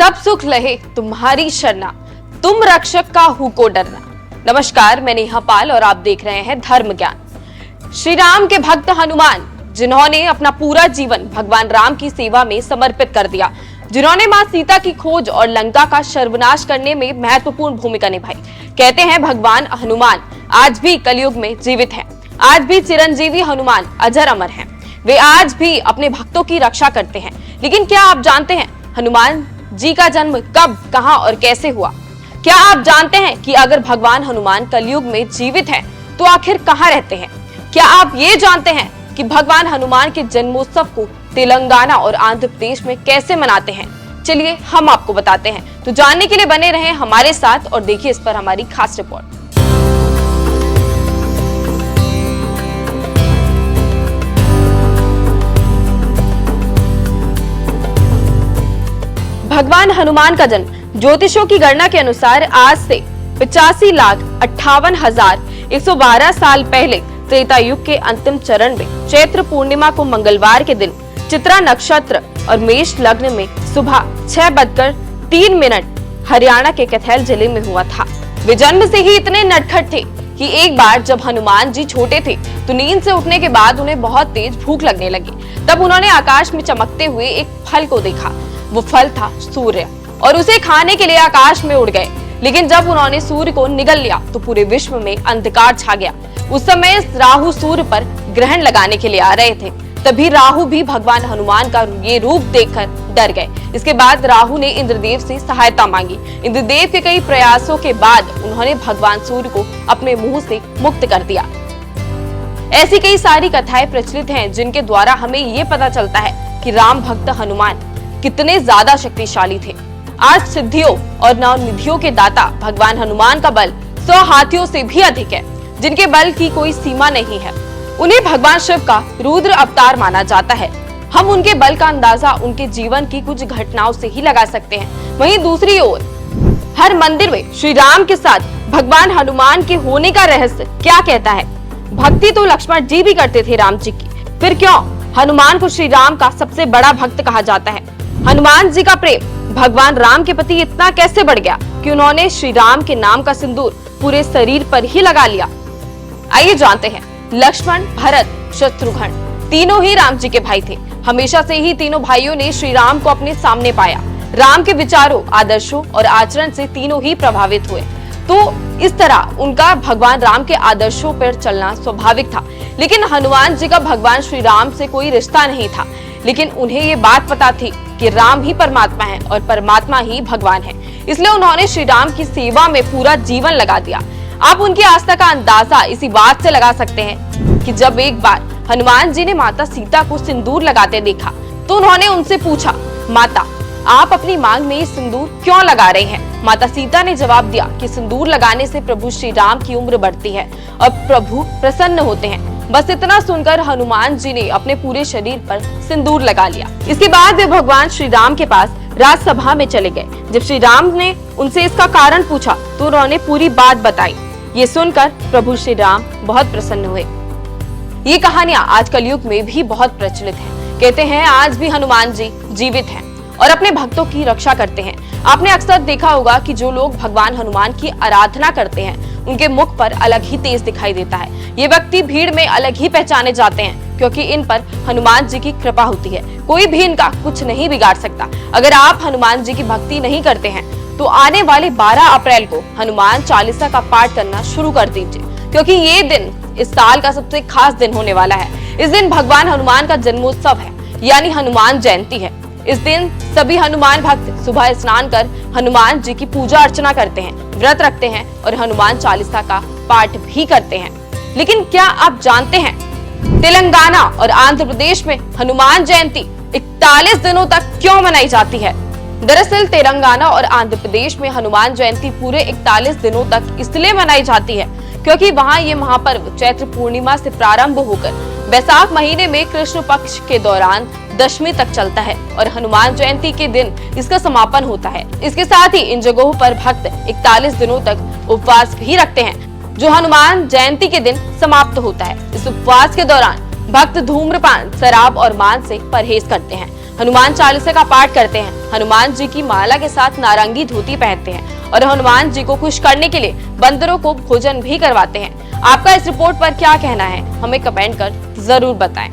सब सुख लहे तुम्हारी शरणा, तुम रक्षक का हूं को डरना। नमस्कार, मैं नेहा पाल और आप देख रहे हैं धर्म ज्ञान। श्री राम के भक्त हनुमान, जिन्होंने अपना पूरा जीवन भगवान राम की सेवा में समर्पित कर दिया, जिन्होंने मां सीता की खोज और लंका का सर्वनाश करने में महत्वपूर्ण भूमिका निभाई। कहते हैं भगवान हनुमान आज भी कलयुग में जीवित हैं। आज भी चिरंजीवी हनुमान अजर अमर हैं। वे आज भी अपने भक्तों की रक्षा करते हैं। लेकिन क्या आप जानते हैं हनुमान जी का जन्म कब, कहां और कैसे हुआ? क्या आप जानते हैं कि अगर भगवान हनुमान कलयुग में जीवित हैं, तो आखिर कहां रहते हैं? क्या आप ये जानते हैं कि भगवान हनुमान के जन्मोत्सव को तेलंगाना और आंध्र प्रदेश में कैसे मनाते हैं? चलिए हम आपको बताते हैं। तो जानने के लिए बने रहें हमारे साथ और देखिए इस पर हमारी खास रिपोर्ट। भगवान हनुमान का जन्म ज्योतिषों की गणना के अनुसार आज से 85,58,112 साल पहले त्रेता युग के अंतिम चरण में चैत्र पूर्णिमा को मंगलवार के दिन चित्रा नक्षत्र और मेष लग्न में सुबह 6:03 हरियाणा के कैथल जिले में हुआ था। वे जन्म से ही इतने नटखट थे कि एक बार जब हनुमान जी छोटे थे तो नींद से उठने के बाद उन्हें बहुत तेज भूख लगने लगी। तब उन्होंने आकाश में चमकते हुए एक फल को देखा। वो फल था सूर्य और उसे खाने के लिए आकाश में उड़ गए। लेकिन जब उन्होंने सूर्य को निगल लिया तो पूरे विश्व में अंधकार छा गया। उस समय राहु सूर्य पर ग्रहण लगाने के लिए आ रहे थे। तभी राहु भी भगवान हनुमान का ये रूप देखकर डर गए। इसके बाद राहु ने इंद्रदेव से सहायता मांगी। इंद्रदेव के कई प्रयासों के बाद उन्होंने भगवान सूर्य को अपने मुंह से मुक्त कर दिया। ऐसी कई सारी कथाएं प्रचलित हैं जिनके द्वारा हमें ये पता चलता है कि राम भक्त हनुमान कितने ज्यादा शक्तिशाली थे। आज सिद्धियों और नवनिधियों के दाता भगवान हनुमान का बल 100 हाथियों से भी अधिक है, जिनके बल की कोई सीमा नहीं है। उन्हें भगवान शिव का रुद्र अवतार माना जाता है। हम उनके बल का अंदाजा उनके जीवन की कुछ घटनाओं से ही लगा सकते हैं। वहीं दूसरी ओर हर मंदिर में श्री राम के साथ भगवान हनुमान के होने का रहस्य क्या कहता है? भक्ति तो लक्ष्मण जी भी करते थे राम जी की, फिर क्यों हनुमान को श्री राम का सबसे बड़ा भक्त कहा जाता है? हनुमान जी का प्रेम भगवान राम के प्रति इतना कैसे बढ़ गया कि उन्होंने श्री राम के नाम का सिंदूर पूरे शरीर पर ही लगा लिया? आइए जानते हैं। लक्ष्मण, भरत, शत्रुघ्न तीनों ही राम जी के भाई थे। हमेशा से ही तीनों भाइयों ने श्री राम को अपने सामने पाया। राम के विचारों, आदर्शों और आचरण से तीनों ही प्रभावित हुए। तो इस तरह उनका भगवान राम के आदर्शों पर चलना स्वाभाविक था। लेकिन हनुमान जी का भगवान श्री राम से कोई रिश्ता नहीं था। लेकिन उन्हें ये बात पता थी कि राम ही परमात्मा है और परमात्मा ही भगवान है। इसलिए उन्होंने श्री राम की सेवा में पूरा जीवन लगा दिया। आप उनकी आस्था का अंदाजा इसी बात से लगा सकते हैं कि जब एक बार हनुमान जी ने माता सीता को सिंदूर लगाते देखा तो उन्होंने उनसे पूछा, माता आप अपनी मांग में सिंदूर क्यों लगा रहे हैं? माता सीता ने जवाब दिया कि सिंदूर लगाने से प्रभु श्री राम की उम्र बढ़ती है और प्रभु प्रसन्न होते हैं। बस इतना सुनकर हनुमान जी ने अपने पूरे शरीर पर सिंदूर लगा लिया। इसके बाद वे भगवान श्री राम के पास राजसभा में चले गए। जब श्री राम ने उनसे इसका कारण पूछा तो उन्होंने पूरी बात बताई। ये सुनकर प्रभु श्री राम बहुत प्रसन्न हुए। ये कहानियां आज कलयुग में भी बहुत प्रचलित हैं। कहते हैं आज भी हनुमान जी जीवित हैं और अपने भक्तों की रक्षा करते हैं। आपने अक्सर देखा होगा कि जो लोग भगवान हनुमान की आराधना करते हैं उनके मुख पर अलग ही तेज दिखाई देता है। ये व्यक्ति भीड़ में अलग ही पहचाने जाते हैं क्योंकि इन पर हनुमान जी की कृपा होती है। कोई भी इनका कुछ नहीं बिगाड़ सकता। अगर आप हनुमान जी की भक्ति नहीं करते हैं तो आने वाले 12 अप्रैल को हनुमान चालीसा का पाठ करना शुरू कर दीजिए, क्योंकि ये दिन इस साल का सबसे खास दिन होने वाला है। इस दिन भगवान हनुमान का जन्मोत्सव है, यानी हनुमान जयंती है। इस दिन सभी हनुमान भक्त सुबह स्नान कर हनुमान जी की पूजा अर्चना करते हैं, व्रत रखते हैं और हनुमान चालीसा का पाठ भी करते हैं। लेकिन क्या आप जानते हैं तेलंगाना और आंध्र प्रदेश में हनुमान जयंती 41 दिनों तक क्यों मनाई जाती है? दरअसल तेलंगाना और आंध्र प्रदेश में हनुमान जयंती पूरे 41 दिनों तक इसलिए मनाई जाती है क्योंकि वहाँ ये महापर्व चैत्र पूर्णिमा से प्रारंभ होकर बैसाख महीने में कृष्ण पक्ष के दौरान दशमी तक चलता है और हनुमान जयंती के दिन इसका समापन होता है। इसके साथ ही इन जगहों पर भक्त 41 दिनों तक उपवास भी रखते हैं, जो हनुमान जयंती के दिन समाप्त होता है। इस उपवास के दौरान भक्त धूम्रपान, शराब और मांस से परहेज करते हैं। हनुमान चालीसा का पाठ करते हैं, हनुमान जी की माला के साथ नारंगी धोती पहनते हैं और हनुमान जी को खुश करने के लिए बंदरों को भोजन भी करवाते हैं। आपका इस रिपोर्ट पर क्या कहना है, हमें कमेंट कर जरूर बताएं।